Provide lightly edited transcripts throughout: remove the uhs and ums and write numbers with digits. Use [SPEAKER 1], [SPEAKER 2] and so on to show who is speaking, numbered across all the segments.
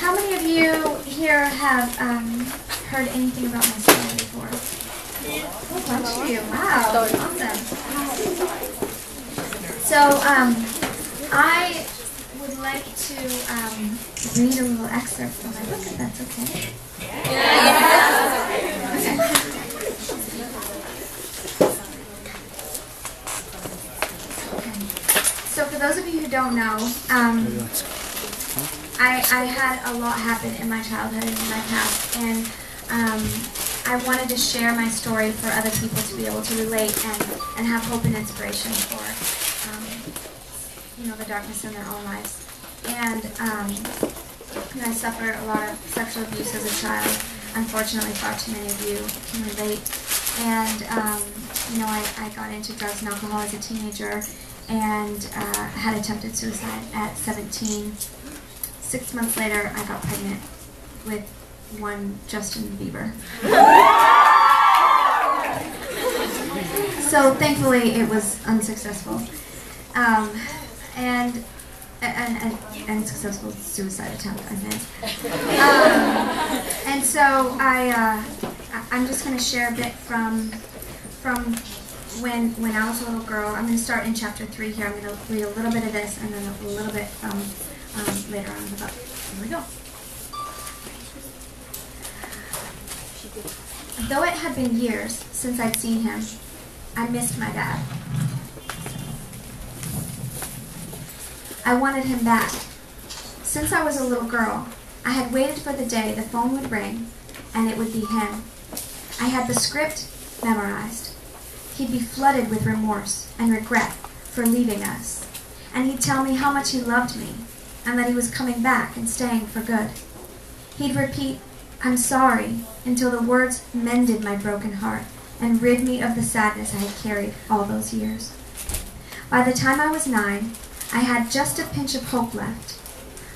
[SPEAKER 1] How many of you here have heard anything about my story before? A bunch of you. Wow, awesome. So I would like to read a little excerpt from my book, if that's okay. Okay. So for those of you who don't know, I had a lot happen in my childhood and in my past, and I wanted to share my story for other people to be able to relate and have hope and inspiration for, the darkness in their own lives. And I suffered a lot of sexual abuse as a child. Unfortunately, far too many of you can relate. And I got into drugs and alcohol as a teenager, and had attempted suicide at 17. 6 months later, I got pregnant with one Justin Bieber. So thankfully, it was unsuccessful, and successful suicide attempt, I meant. And so I'm just going to share a bit from when I was a little girl. I'm going to start in chapter 3 here. I'm going to read a little bit of this and then a little bit from later on in the book. Here we go. Though it had been years since I'd seen him, I missed my dad. I wanted him back. Since I was a little girl, I had waited for the day the phone would ring and it would be him. I had the script memorized. He'd be flooded with remorse and regret for leaving us, and he'd tell me how much he loved me and that he was coming back and staying for good. He'd repeat, "I'm sorry," until the words mended my broken heart and rid me of the sadness I had carried all those years. By the time I was 9, I had just a pinch of hope left.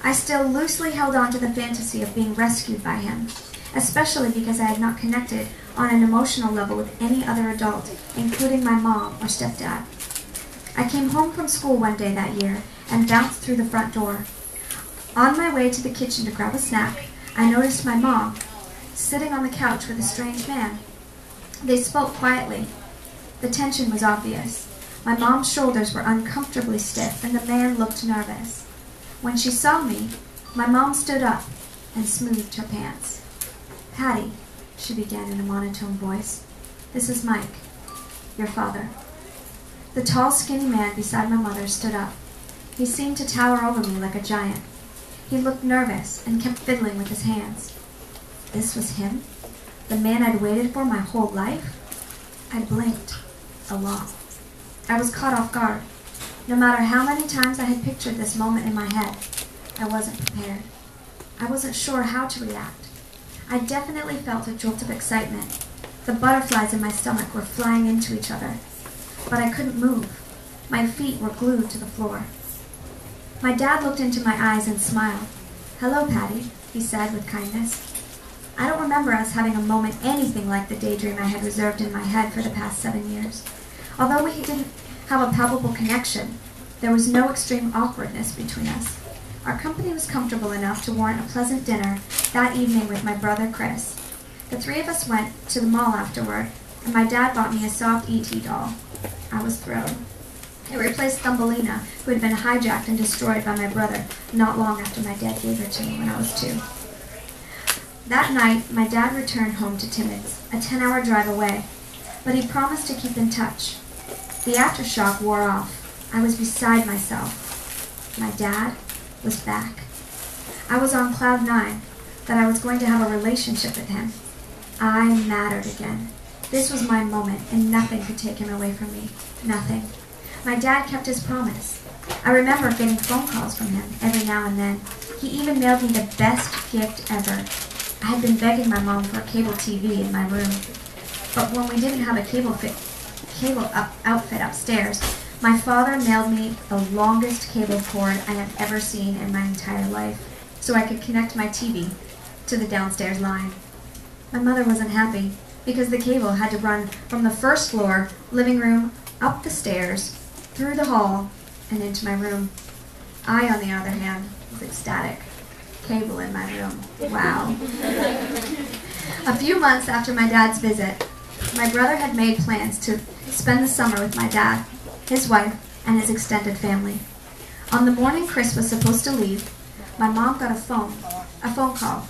[SPEAKER 1] I still loosely held on to the fantasy of being rescued by him, especially because I had not connected on an emotional level with any other adult, including my mom or stepdad. I came home from school one day that year and bounced through the front door. On my way to the kitchen to grab a snack, I noticed my mom sitting on the couch with a strange man. They spoke quietly. The tension was obvious. My mom's shoulders were uncomfortably stiff, and the man looked nervous. When she saw me, my mom stood up and smoothed her pants. "Pattie," she began in a monotone voice, "this is Mike, your father." The tall, skinny man beside my mother stood up. He seemed to tower over me like a giant. He looked nervous and kept fiddling with his hands. This was him? The man I'd waited for my whole life? I blinked. A lot. I was caught off guard. No matter how many times I had pictured this moment in my head, I wasn't prepared. I wasn't sure how to react. I definitely felt a jolt of excitement. The butterflies in my stomach were flying into each other. But I couldn't move. My feet were glued to the floor. My dad looked into my eyes and smiled. "Hello, Pattie," he said with kindness. I don't remember us having a moment anything like the daydream I had reserved in my head for the past 7 years. Although we didn't have a palpable connection, there was no extreme awkwardness between us. Our company was comfortable enough to warrant a pleasant dinner that evening with my brother Chris. The 3 of us went to the mall afterward, and my dad bought me a soft E.T. doll. I was thrilled. It replaced Thumbelina, who had been hijacked and destroyed by my brother not long after my dad gave her to me when I was 2. That night, my dad returned home to Timmins, a 10-hour drive away, but he promised to keep in touch. The aftershock wore off. I was beside myself. My dad was back. I was on cloud 9, that I was going to have a relationship with him. I mattered again. This was my moment, and nothing could take him away from me. Nothing. My dad kept his promise. I remember getting phone calls from him every now and then. He even mailed me the best gift ever. I had been begging my mom for a cable TV in my room. But when we didn't have a cable outfit upstairs, my father mailed me the longest cable cord I have ever seen in my entire life, so I could connect my TV to the downstairs line. My mother wasn't happy, because the cable had to run from the first floor, living room, up the stairs, through the hall, and into my room. I, on the other hand, was ecstatic. Cable in my room. Wow. A few months after my dad's visit, my brother had made plans to spend the summer with my dad, his wife, and his extended family. On the morning Chris was supposed to leave, my mom got a phone call.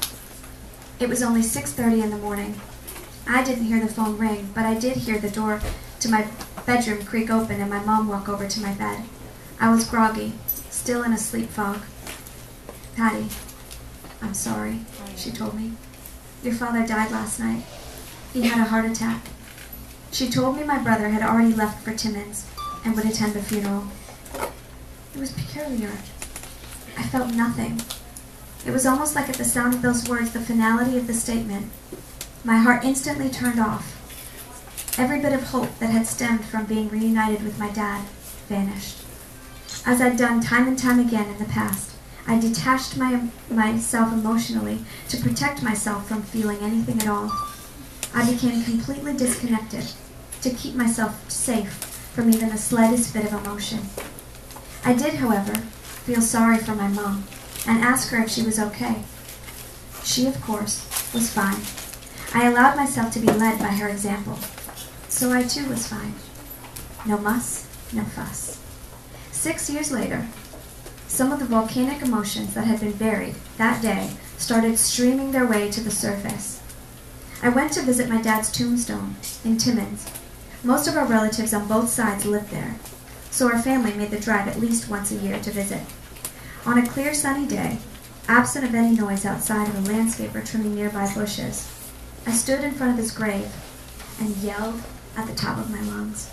[SPEAKER 1] It was only 6:30 in the morning. I didn't hear the phone ring, but I did hear the door to my bedroom creak open and my mom walk over to my bed. I was groggy, still in a sleep fog. "Pattie, I'm sorry," she told me. "Your father died last night. He had a heart attack." She told me my brother had already left for Timmins and would attend the funeral. It was peculiar. I felt nothing. It was almost like at the sound of those words, the finality of the statement, my heart instantly turned off. Every bit of hope that had stemmed from being reunited with my dad vanished. As I'd done time and time again in the past, I detached myself emotionally to protect myself from feeling anything at all. I became completely disconnected to keep myself safe from even the slightest bit of emotion. I did, however, feel sorry for my mom and ask her if she was okay. She, of course, was fine. I allowed myself to be led by her example. So I too was fine. No muss, no fuss. 6 years later, some of the volcanic emotions that had been buried that day started streaming their way to the surface. I went to visit my dad's tombstone in Timmins. Most of our relatives on both sides lived there, so our family made the drive at least once a year to visit. On a clear sunny day, absent of any noise outside of a landscaper trimming nearby bushes, I stood in front of his grave and yelled at the top of my lungs.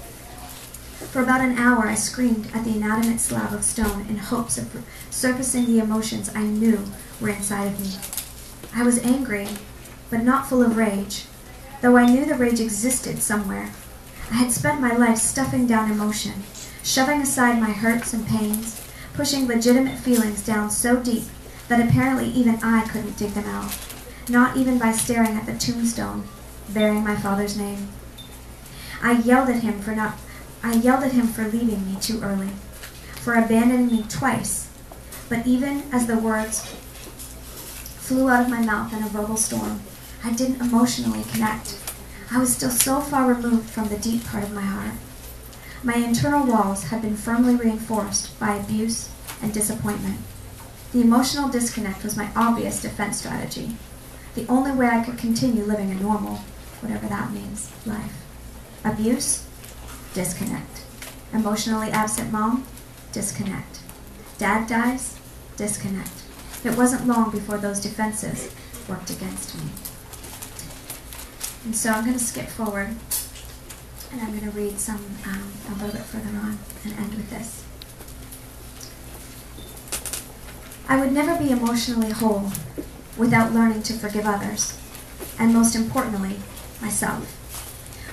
[SPEAKER 1] For about an hour I screamed at the inanimate slab of stone in hopes of surfacing the emotions I knew were inside of me. I was angry, but not full of rage, though I knew the rage existed somewhere. I had spent my life stuffing down emotion, shoving aside my hurts and pains, pushing legitimate feelings down so deep that apparently even I couldn't dig them out, not even by staring at the tombstone bearing my father's name. I yelled at him for leaving me too early, for abandoning me twice, but even as the words flew out of my mouth in a verbal storm, I didn't emotionally connect. I was still so far removed from the deep part of my heart. My internal walls had been firmly reinforced by abuse and disappointment. The emotional disconnect was my obvious defense strategy, the only way I could continue living a normal, whatever that means, life. Abuse? Disconnect. Emotionally absent mom? Disconnect. Dad dies? Disconnect. It wasn't long before those defenses worked against me. And so I'm going to skip forward, and I'm going to read some a little bit further on and end with this. I would never be emotionally whole without learning to forgive others, and most importantly, myself.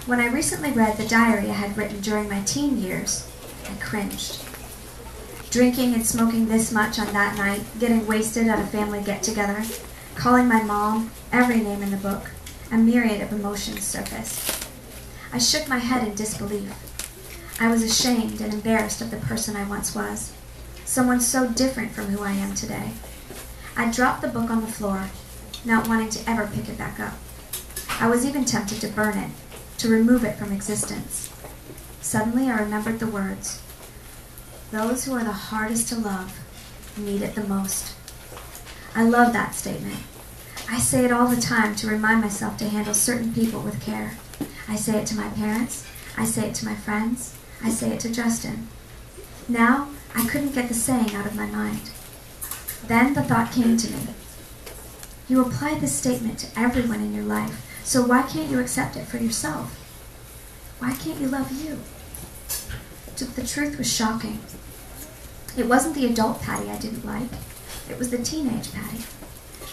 [SPEAKER 1] When I recently read the diary I had written during my teen years, I cringed. Drinking and smoking this much on that night, getting wasted at a family get-together, calling my mom, every name in the book, a myriad of emotions surfaced. I shook my head in disbelief. I was ashamed and embarrassed of the person I once was, someone so different from who I am today. I dropped the book on the floor, not wanting to ever pick it back up. I was even tempted to burn it, to remove it from existence. Suddenly I remembered the words, "Those who are the hardest to love need it the most." I love that statement. I say it all the time to remind myself to handle certain people with care. I say it to my parents, I say it to my friends, I say it to Justin. Now, I couldn't get the saying out of my mind. Then the thought came to me. You apply this statement to everyone in your life, so why can't you accept it for yourself? Why can't you love you? The truth was shocking. It wasn't the adult Pattie I didn't like. It was the teenage Pattie.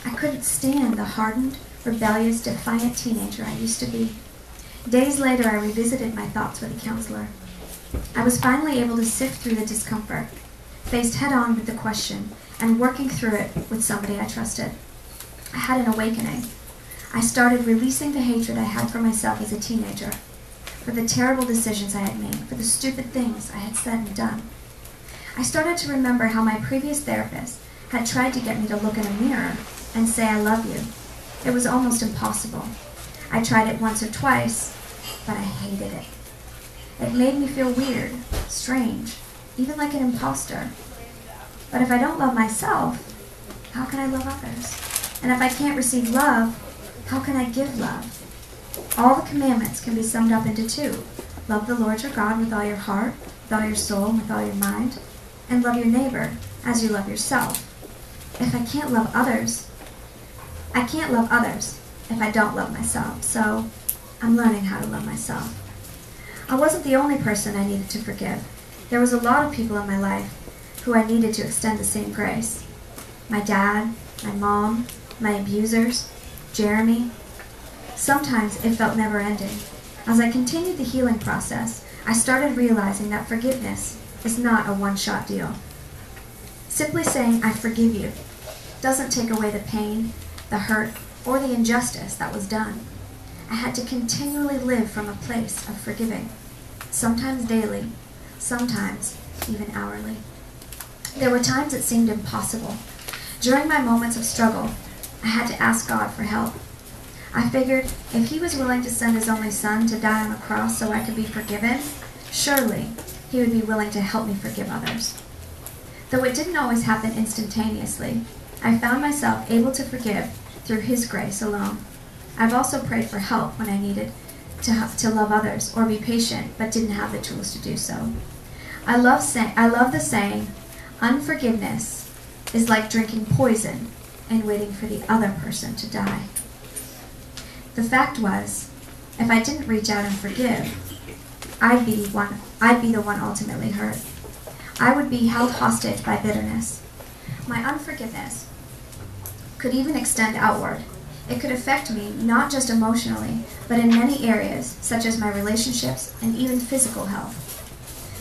[SPEAKER 1] I couldn't stand the hardened, rebellious, defiant teenager I used to be. Days later, I revisited my thoughts with a counselor. I was finally able to sift through the discomfort, faced head-on with the question, and working through it with somebody I trusted. I had an awakening. I started releasing the hatred I had for myself as a teenager, for the terrible decisions I had made, for the stupid things I had said and done. I started to remember how my previous therapist had tried to get me to look in a mirror and say I love you. It was almost impossible. I tried it once or twice, but I hated it. It made me feel weird, strange, even like an imposter. But if I don't love myself, how can I love others? And if I can't receive love, how can I give love? All the commandments can be summed up into two. Love the Lord your God with all your heart, with all your soul, and with all your mind, and love your neighbor as you love yourself. If I can't love others, I can't love others if I don't love myself, so I'm learning how to love myself. I wasn't the only person I needed to forgive. There was a lot of people in my life who I needed to extend the same grace. My dad, my mom, my abusers, Jeremy. Sometimes it felt never-ending. As I continued the healing process, I started realizing that forgiveness is not a one-shot deal. Simply saying, I forgive you, doesn't take away the pain, the hurt, or the injustice that was done. I had to continually live from a place of forgiving, sometimes daily, sometimes even hourly. There were times it seemed impossible. During my moments of struggle, I had to ask God for help. I figured if he was willing to send his only son to die on the cross so I could be forgiven, surely he would be willing to help me forgive others. Though it didn't always happen instantaneously, I found myself able to forgive through his grace alone. I've also prayed for help when I needed to love others or be patient but didn't have the tools to do so. I love the saying, unforgiveness is like drinking poison and waiting for the other person to die. The fact was, if I didn't reach out and forgive, I'd be the one ultimately hurt. I would be held hostage by bitterness. My unforgiveness could even extend outward. It could affect me not just emotionally, but in many areas, such as my relationships and even physical health.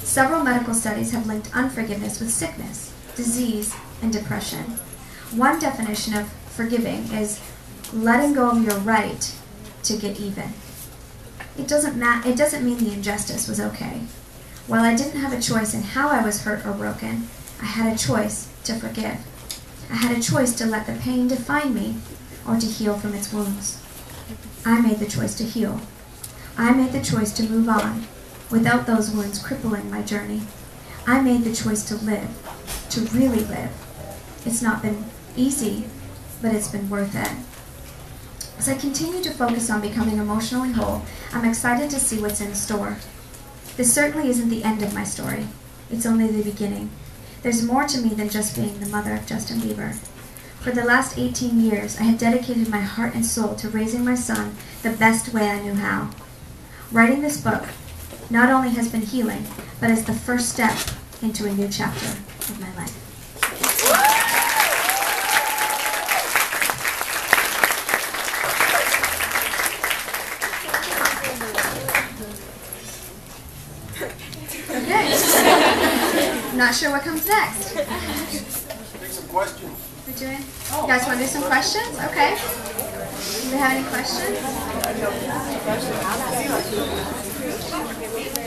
[SPEAKER 1] Several medical studies have linked unforgiveness with sickness, disease, and depression. One definition of forgiving is letting go of your right to get even. It doesn't mean the injustice was okay. While I didn't have a choice in how I was hurt or broken, I had a choice to forgive. I had a choice to let the pain define me or to heal from its wounds. I made the choice to heal. I made the choice to move on without those wounds crippling my journey. I made the choice to live, to really live. It's not been easy, but it's been worth it. As I continue to focus on becoming emotionally whole, I'm excited to see what's in store. This certainly isn't the end of my story. It's only the beginning. There's more to me than just being the mother of Justin Bieber. For the last 18 years, I had dedicated my heart and soul to raising my son the best way I knew how. Writing this book not only has been healing, but is the first step into a new chapter of my life. Okay. Not sure what comes next.
[SPEAKER 2] Take some questions.
[SPEAKER 1] We're doing? You guys want to do some questions? Okay. Do we have any questions?